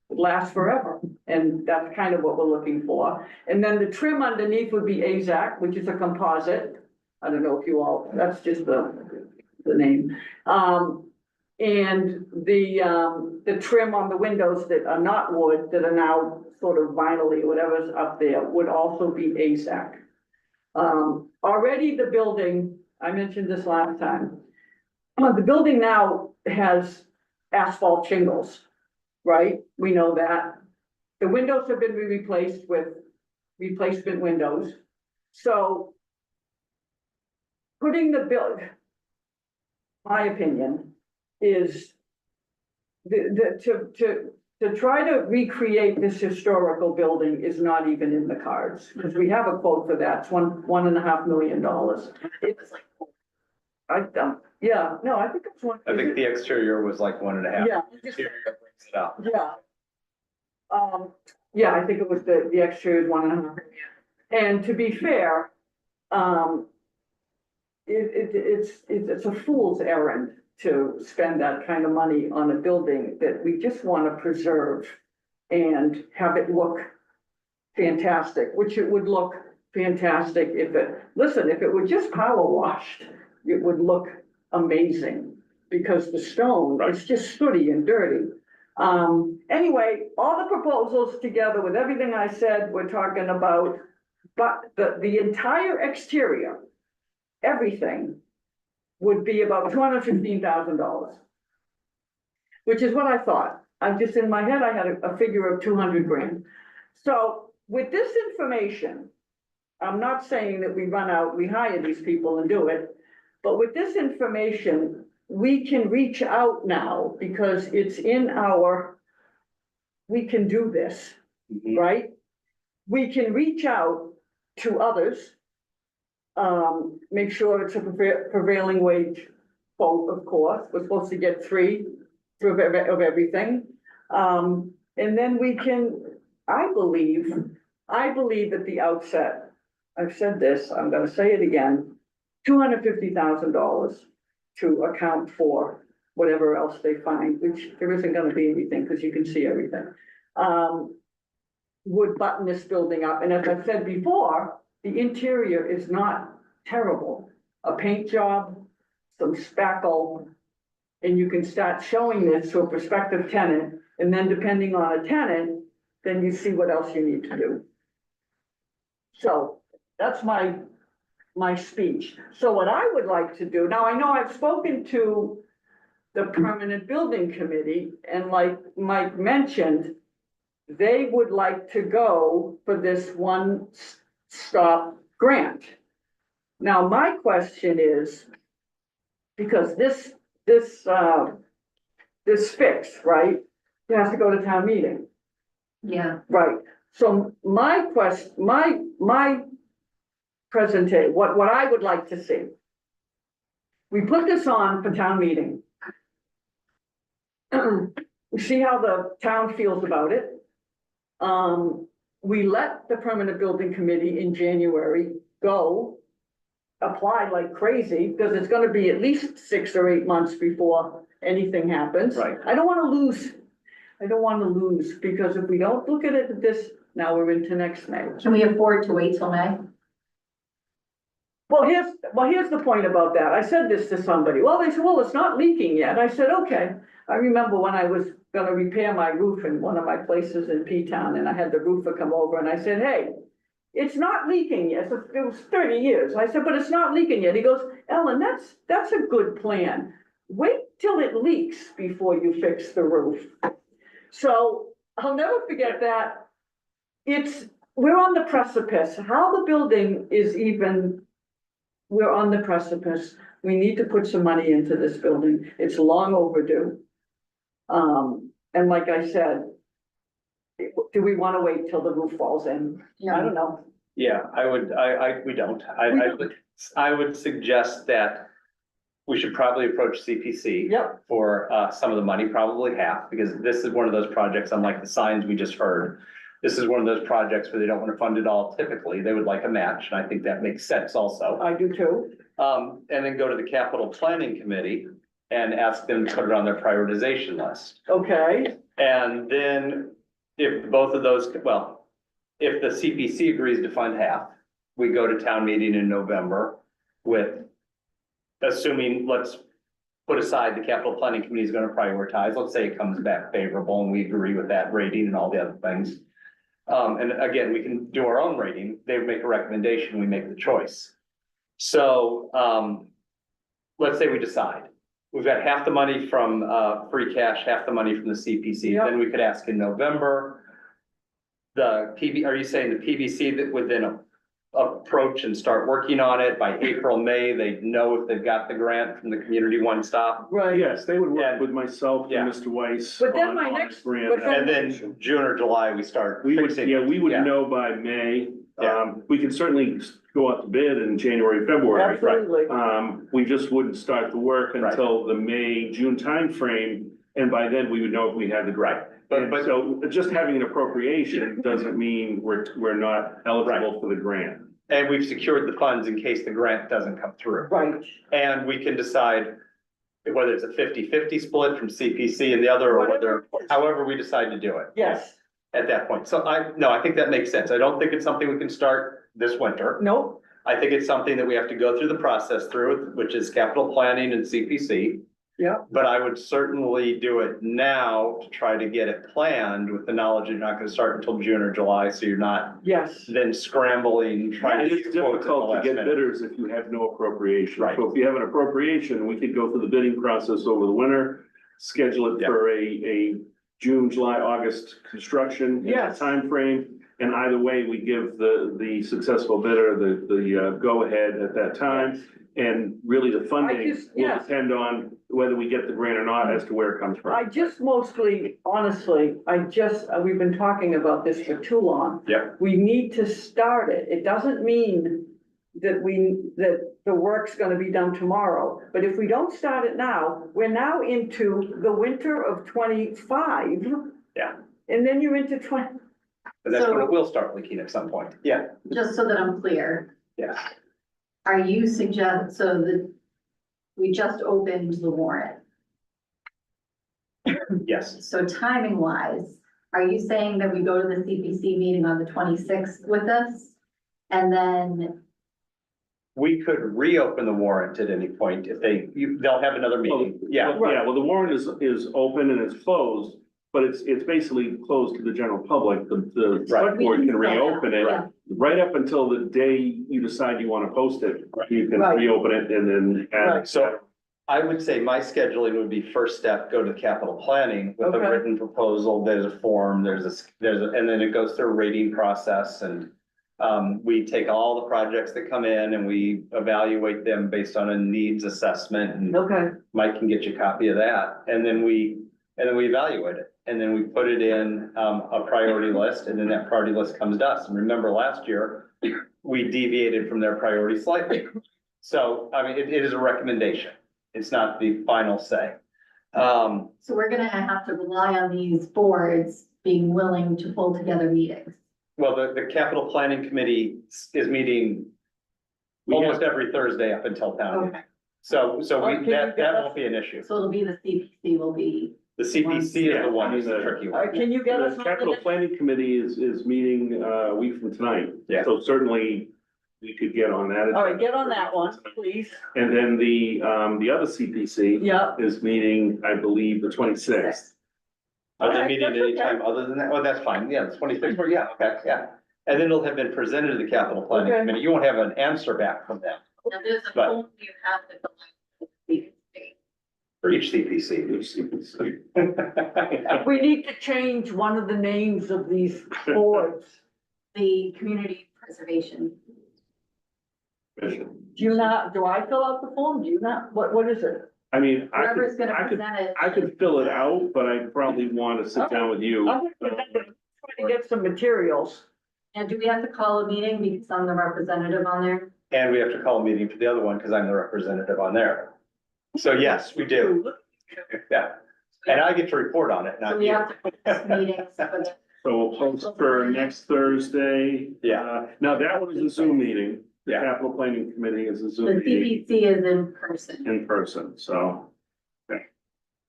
lasts forever. And that's kind of what we're looking for. And then the trim underneath would be AZAC, which is a composite. I don't know if you all, that's just the name. And the trim on the windows that are not wood, that are now sort of vinyl-y, whatever's up there, would also be AZAC. Already the building, I mentioned this last time, the building now has asphalt shingles, right? We know that. The windows have been replaced with replacement windows. So putting my opinion is to try to recreate this historical building is not even in the cards, because we have a quote for that. It's $1.5 million. It's like, I think it's one. I think the exterior was like 1.5. Yeah. Interior brings it up. Yeah. Yeah, I think it was the exterior is 1.5. And to be fair, it's a fool's errand to spend that kind of money on a building that we just want to preserve and have it look fantastic, which it would look fantastic if it were just power washed, it would look amazing, because the stone is just sooty and dirty. Anyway, all the proposals together with everything I said, we're talking about, but the entire exterior, everything would be about $215,000, which is what I thought. I'm just in my head, I had a figure of 200 grand. So with this information, I'm not saying that we hire these people and do it, but with this information, we can reach out now, because it's in we can do this, right? We can reach out to others. Make sure it's a prevailing wage quote, of course, we're supposed to get three of everything. And then we can, I believe at the outset, I've said this, I'm gonna say it again, $250,000 to account for whatever else they find, which there isn't gonna be anything, because you can see everything. Would button this building up, and as I've said before, the interior is not terrible. A paint job, some spackle, and you can start showing this to a prospective tenant, and then depending on a tenant, then you see what else you need to do. So, that's my speech. So what I would like to do, now I know I've spoken to the permanent building committee, and like Mike mentioned, they would like to go for this one-stop grant. Now, my question is, because this fix, right, it has to go to town meeting, Yeah, right? So my presentation, what I would like to see, we put this on for town meeting. We see how the town feels about it. We let the permanent building committee in January go apply like crazy, because it's gonna be at least 6 or 8 months before anything happens. Right. I don't wanna lose, because if we don't look at it this, now we're into next May. can we afford to wait till May? Well, here's the point about that. I said this to somebody. Well, they said, well, it's not leaking yet. I said, okay. I remember when I was gonna repair my roof in one of my places in P-Town, and I had the roofer come over, and I said, hey, it's not leaking yet. It was 30 years. I said, but it's not leaking yet. He goes, Ellen, that's a good plan. Wait till it leaks before you fix the roof. So I'll never forget that. We're on the precipice. How the building is even, we're on the precipice. We need to put some money into this building. It's long overdue. And like I said, do we want to wait till the roof falls in? I don't know. Yeah, we don't. I would suggest that we should probably approach CPC. Yep, For some of the money, probably half, because this is one of those projects, unlike the signs we just heard. This is one of those projects where they don't want to fund it all typically. They would like a match, and I think that makes sense also. I do too. And then go to the capital planning committee and ask them to put it on their prioritization list. Okay, And then if both of those, well, if the CPC agrees to fund half, we go to town meeting in November with, assuming, let's put aside the capital planning committee is gonna prioritize, let's say it comes back favorable and we agree with that rating and all the other things. And again, we can do our own rating, they make a recommendation, we make the choice. So, let's say we decide, we've got half the money from, free cash, half the money from the CPC, Yep. then we could ask in November. Are you saying the PBC that would then approach and start working on it by April, May, they know if they've got the grant from the community one stop? right. Yes, they would Yeah. work with myself Yeah. and Mr. Weiss. But then on- my on next- this grant but then- And then June or July, we start We would, fixing. yeah, we would Yeah. know by May. Yeah. We can certainly go out to bid in January, February. Absolutely. We just wouldn't start the work Right. until the May, June timeframe, and by then we would know if we had the grant. But- So just having an appropriation doesn't mean we're not eligible for the grant. And we've secured the funds in case the grant doesn't come through. Right, And we can decide whether it's a 50-50 split from CPC and the other, or Whatever whether, it is. however we decide to do it. yes, At that point. So I think that makes sense. I don't think it's something we can start this winter. nope, I think it's something that we have to go through the process through, which is capital planning and CPC. yeah, But I would certainly do it now to try to get it planned with the knowledge you're not gonna start until June or July, so you're not yes, then scrambling, trying It to. is get quotes at the difficult to last get minute. bidders if you have no appropriation. Right. So if you have an appropriation, we could go through the bidding process over the winter, schedule it Yeah. for a June, July, August construction. Yes. Timeframe, and either way, we give the successful bidder the go-ahead at that time. And really the funding will yes. depend on whether we get the grant or not as to where it comes from. I just mostly, honestly, we've been talking about this for too long. Yeah. We need to start it. It doesn't mean that the work's gonna be done tomorrow. But if we don't start it now, we're now into the winter of 25. Yeah. And then you're into 20. But that's when So- it will start leaking at some point. Yeah, Just so that I'm clear, yeah. are you so that we just opened the warrant? Yes. So timing wise, are you saying that we go to the CPC meeting on the 26th with this? And then, We could reopen the warrant at any point if they'll have another meeting. Yeah, Yeah, well, the warrant is open and it's closed, but it's basically closed to the general public. The select board can reopen it Yeah. right up until the day you decide you want to post it. You can Right. reopen it and then add. Right. so I would say my scheduling would be first step, go to capital planning with a Okay. written proposal, there's a form, and then it goes through a rating process and we take all the projects that come in and we evaluate them based on a needs assessment and Okay, Mike can get you a copy of that, and then we evaluate it, and then we put it in, a priority list, and then that priority list comes to us, and remember last year, we deviated from their priority slightly. So, I mean, it is a recommendation, it's not the final say. so we're gonna have to rely on these boards being willing to pull together meetings. Well, the capital planning committee is meeting almost every Thursday up until town meeting. Okay, So Okay, that won't be an issue. so it'll be the CPC will be, The CPC is the one who's the tricky one. can you get us The on capital the, planning committee is meeting a week from tonight. Yeah. So certainly we could get on that. all right, get on that one, please. And then the other CPC Yeah, is meeting, I believe, the 26th. Are they Alright, meeting that's anytime other than that? Oh, that's fine. Yeah, the 26th, yeah, okay, yeah. And then it'll have been presented to the capital planning Okay. committee. You won't have an answer back from them now there's a But- form you have to fill out with the CPC. for each CPC. we need to change one of the names of these boards. The community preservation. Do you not, do I fill out the form? Do you not? What is it? I mean, Whoever's gonna I could, present it. I could fill it out, but I probably want to sit down with you. I'm trying to get some materials. And do we have to call a meeting because I'm the representative on there? And we have to call a meeting for the other one because I'm the representative on there. So yes, we do. Yeah, and I get to report on it, So not we you. have to post meetings for the, So we'll post for next Thursday. Yeah. Now that one is a Zoom meeting. The Yeah. capital planning committee is a the Zoom meeting CPC is in person. in person, so.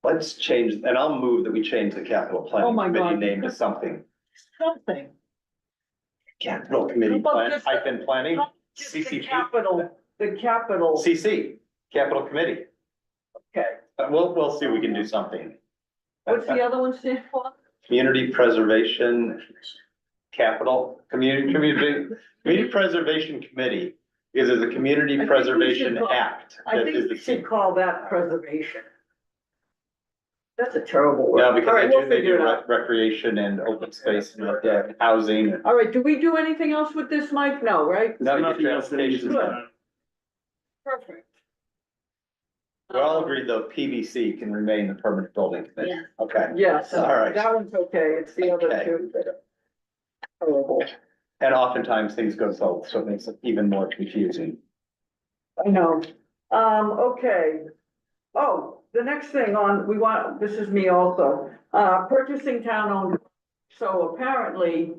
Let's change, and I'll move that we change the capital Oh planning my committee God. name to something. Something. Capital committee How about plan, just- hyphen planning, Just the CCP. capital, the capital, CC, capital committee. okay. But we'll see, we can do something. What's the other one stand for? Community preservation capital, community preservation committee, because there's a community I think we preservation should call- act. I that think is we the should call that preservation. That's a terrible word. No, because All right, we'll they figure do it out. recreation and open space and housing. All right, do we do anything else with this, Mike? No, right? No, Nothing your else that needs to be transportation. done. Perfect. We're all agreed though, PVC can remain the permanent building committee. Yeah. Okay, Yes, All right. that one's okay. It's the other Okay. two that are horrible. and oftentimes things go both, so it makes it even more confusing. I know. Okay. Oh, the next thing on, this is me also, purchasing town-owned. So apparently,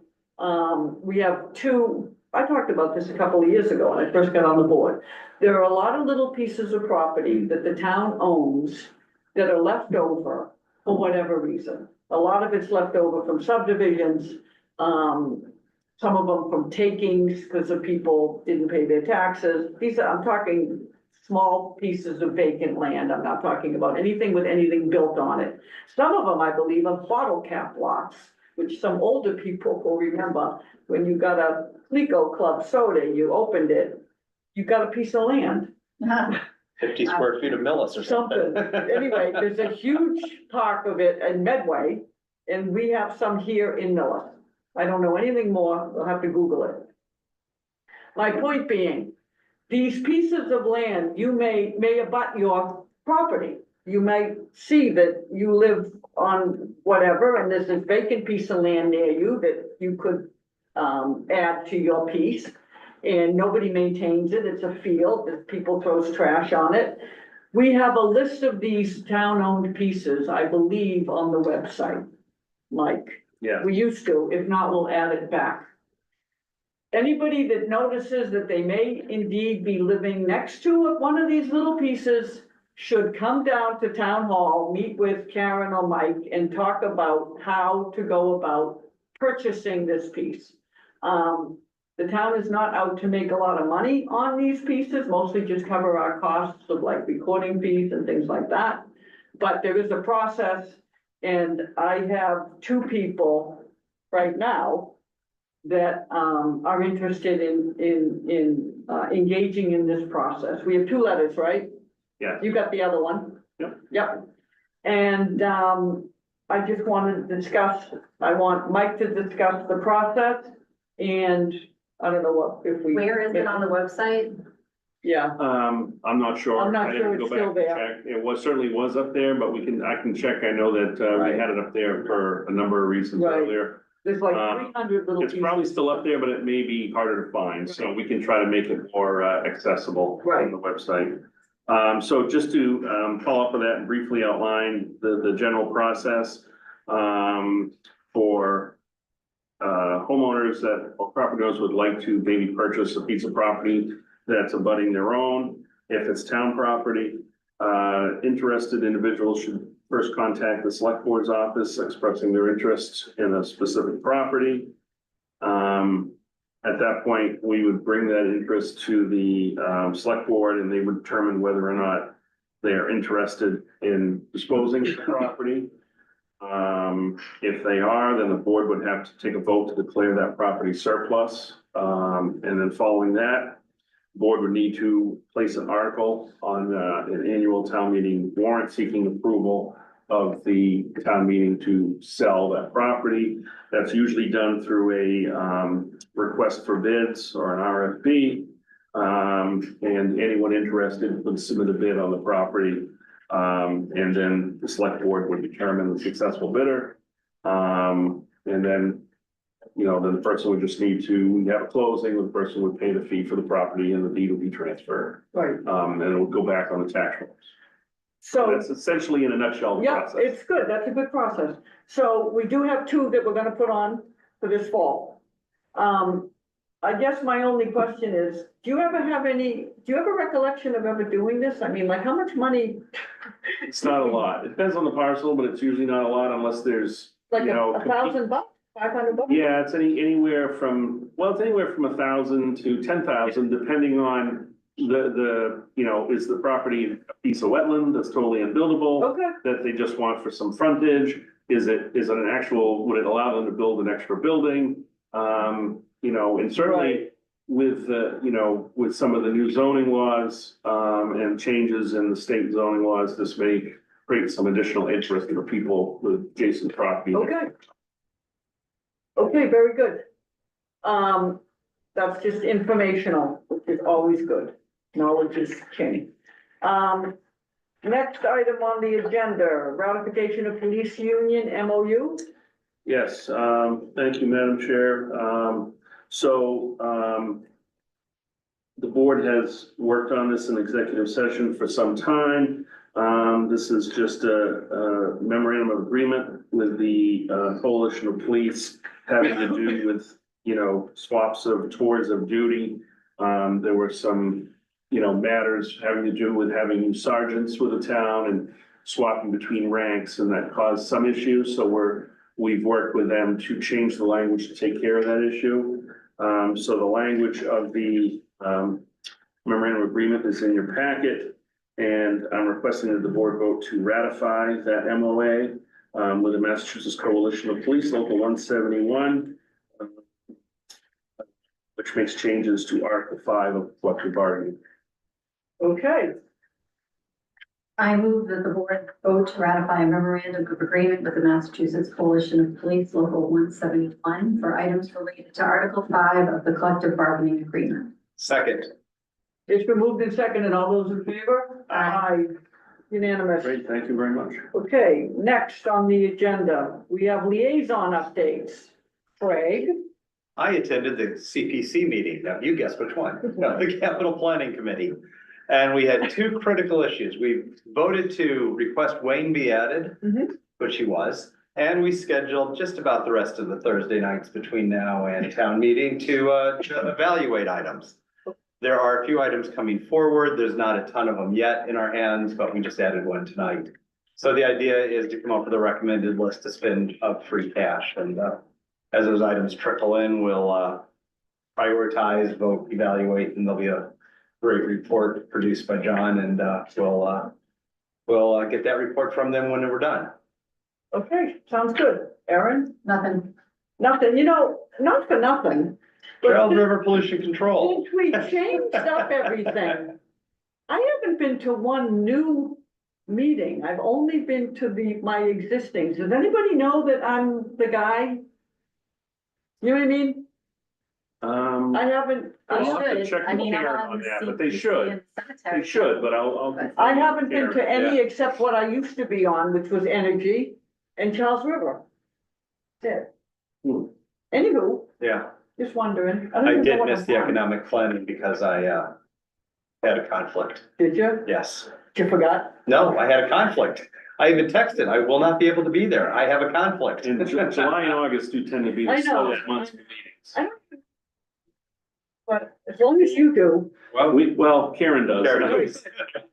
we have two, I talked about this a couple of years ago when I first got on the board. There are a lot of little pieces of property that the town owns that are left over for whatever reason. A lot of it's left over from subdivisions, some of them from takings because the people didn't pay their taxes. I'm talking small pieces of vacant land. I'm not talking about anything with anything built on it. Some of them, I believe, are bottle cap lots, which some older people will remember. When you got a Clico Club soda, you opened it, you got a piece of land. 50 square feet of Millis or something. Something. Anyway, there's a huge park of it in Medway, and we have some here in Millis. I don't know anything more. We'll have to Google it. My point being, these pieces of land, you may abut your property. You may see that you live on whatever, and there's this vacant piece of land near you that you could add to your piece. and nobody maintains it, it's a field, that people throws trash on it. We have a list of these town-owned pieces, I believe, on the website, Mike. Yeah. We used to, if not, we'll add it back. Anybody that notices that they may indeed be living next to one of these little pieces should come down to town hall, meet with Karen or Mike, and talk about how to go about purchasing this piece. The town is not out to make a lot of money on these pieces, mostly just cover our costs of like recording fees and things like that. But there is a process, and I have two people right now that are interested in engaging in this process. We have two letters, right? Yeah. You got the other one? Yep. Yep. And I just wanted to discuss, I want Mike to discuss the process, and I don't know what, if we. Where is it on the website? Yeah, I'm not sure. I'm not I didn't sure go it's back still and there. check. It was, certainly was up there, but I can check. I know that, Right. we had it up there for a number of reasons Right. earlier. there's like 300 little It's pieces. probably still up there, but it may be harder to find, so we can try to make it more accessible Right. on the website. So just to follow up on that and briefly outline the general process for homeowners that, or property owners would like to maybe purchase a piece of property that's abutting their own. If it's town property, interested individuals should first contact the select board's office expressing their interest in a specific property. At that point, we would bring that interest to the select board, and they would determine whether or not they are interested in disposing of the property. If they are, then the board would have to take a vote to declare that property surplus. And then following that, the board would need to place an article on an annual town meeting warrant seeking approval of the town meeting to sell that property. That's usually done through a request for bids or an RFP. And anyone interested would submit a bid on the property. And then the select board would determine the successful bidder. And then, then the person would just need to have a closing, the person would pay the fee for the property and the deed would be transferred. Right, And it would go back on the tax rolls. so. That's essentially in a nutshell the Yeah, process. it's good, that's a good process. So we do have two that we're gonna put on for this fall. I guess my only question is, do you have a recollection of ever doing this? I mean, like, how much money, It's not a lot. It depends on the parcel, but it's usually not a lot unless there's, like you know, $1,000, $500? yeah, it's anywhere from, well, it's anywhere from 1,000 to 10,000, depending on is the property a piece of wetland that's totally unbuildable? Okay, That they just want for some frontage? Is it an actual, would it allow them to build an extra building? And certainly Right. with with some of the new zoning laws, and changes in the state zoning laws, this may create some additional interest for people with adjacent property. okay. Okay, very good. That's just informational, which is always good. Knowledge is king. Next item on the agenda, ratification of police union MOU. Yes, thank you, Madam Chair. The board has worked on this in executive session for some time. This is just a memorandum of agreement with the coalition of police having to do with, swaps of tours of duty. There were some, matters having to do with having new sergeants with the town and swapping between ranks, and that caused some issues. So we've worked with them to change the language to take care of that issue. So the language of the memorandum of agreement is in your packet, and I'm requesting that the board vote to ratify that MOA with the Massachusetts Coalition of Police Local 171, which makes changes to Article 5 of collective bargaining. Okay, I move that the board vote to ratify a memorandum of agreement with the Massachusetts Coalition of Police Local 171 for items related to Article 5 of the collective bargaining agreement. Second. it's been moved and seconded. All those in favor? Aye. Unanimous. Great, thank you very much. Okay, next on the agenda, we have liaison updates. Craig? I attended the CPC meeting. Now you guess which one? No, the Capital Planning Committee. And we had two critical issues. We voted to request Wayne be added, Mhm. which he was. And we scheduled just about the rest of the Thursday nights between now and town meeting to evaluate items. There are a few items coming forward. There's not a ton of them yet in our hands, but we just added one tonight. So the idea is to come up with a recommended list to spend of free cash, and as those items trickle in, we'll prioritize, vote, evaluate, and there'll be a great report produced by John, and we'll get that report from them when we're done. Okay, sounds good. Aaron? Nothing. Nothing, not for nothing. but Charles since- River Pollution Control. Since we changed up everything, I haven't been to one new meeting. I've only been to my existing. Does anybody know that I'm the guy? You know what I mean? I haven't, I'll They have to should. check I with mean, I'm Karen on on the that, but they CPC should. and cemetery. They should, but I'll. I haven't been to Karen, any yeah. except what I used to be on, which was Energy and Charles River. That's it. Hmm. Anywho, Yeah, just wondering. don't I even know did what miss I'm the on. economic planning because I had a conflict. Did you? Yes. You forgot? No, I had a conflict. I even texted, I will not be able to be there. I have a conflict. And July and August do tend to be I the know. slowest months for meetings. I don't. But as long as you do. Well, Karen does. Karen does.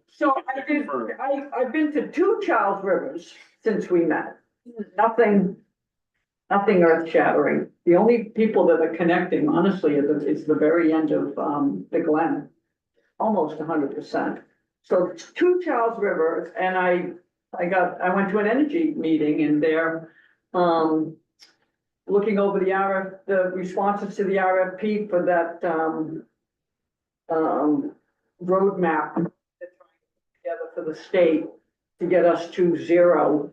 So I've been to 2 Charles Rivers since we met. Nothing earth shattering. The only people that are connecting, honestly, is the very end of, the Glen. Almost 100%. So 2 Charles Rivers, and I went to an energy meeting and they're, looking over the responses to the RFP for that, roadmap they're trying to put together for the state to get us to 0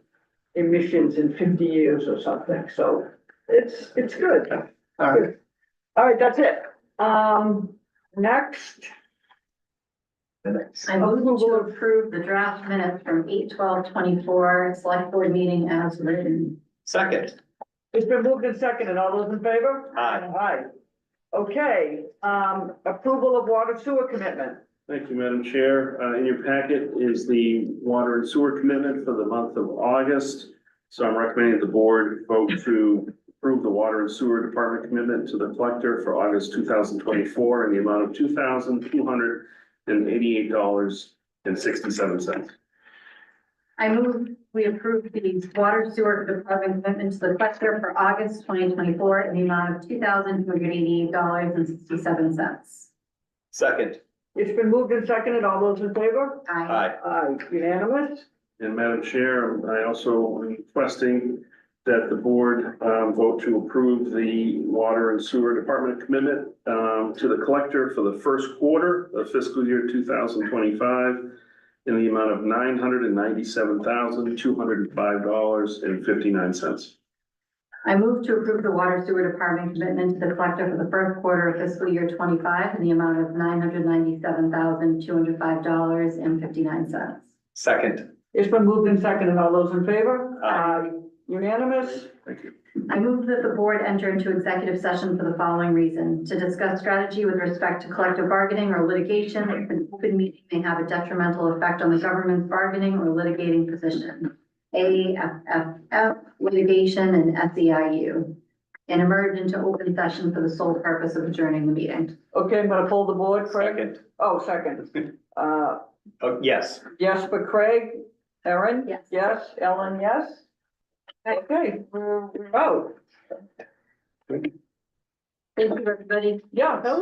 emissions in 50 years or something. So it's good. All right. All right, that's it. Next. I move to approve the draft minutes from 8/12/24 select board meeting as written. Second, It's been moved and seconded. All those in favor? Aye. Aye. Okay, approval of water sewer commitment. Thank you, Madam Chair. In your packet is the water and sewer commitment for the month of August. So I'm recommending the board vote to approve the water and sewer department commitment to the collector for August 2024 in the amount of $2,288.67. I move we approve the water sewer department commitment to the collector for August 2024 in the amount of $2,288.67. second, It's been moved and seconded. All those in favor? Aye. aye, Unanimous? And Madam Chair, I also am requesting that the board vote to approve the water and sewer department commitment to the collector for the first quarter of fiscal year 2025 in the amount of $997,205.59. I move to approve the water sewer department commitment to the collector for the first quarter of fiscal year 25 in the amount of $997,205.59. second, It's been moved and seconded. All those in favor? Aye. Unanimous? Thank you. I move that the board enter into executive session for the following reason: to discuss strategy with respect to collective bargaining or litigation if an open meeting may have a detrimental effect on the government's bargaining or litigating position. AFFF, litigation, and SEIU. And emerge into open session for the sole purpose of adjourning the meeting. Okay, I'm gonna pull the board, Craig. second, Oh, second. oh, yes. Yes for Craig. Erin? Yes. Yes. Ellen, yes? Okay, we're out. Thank you, everybody. Yeah, that was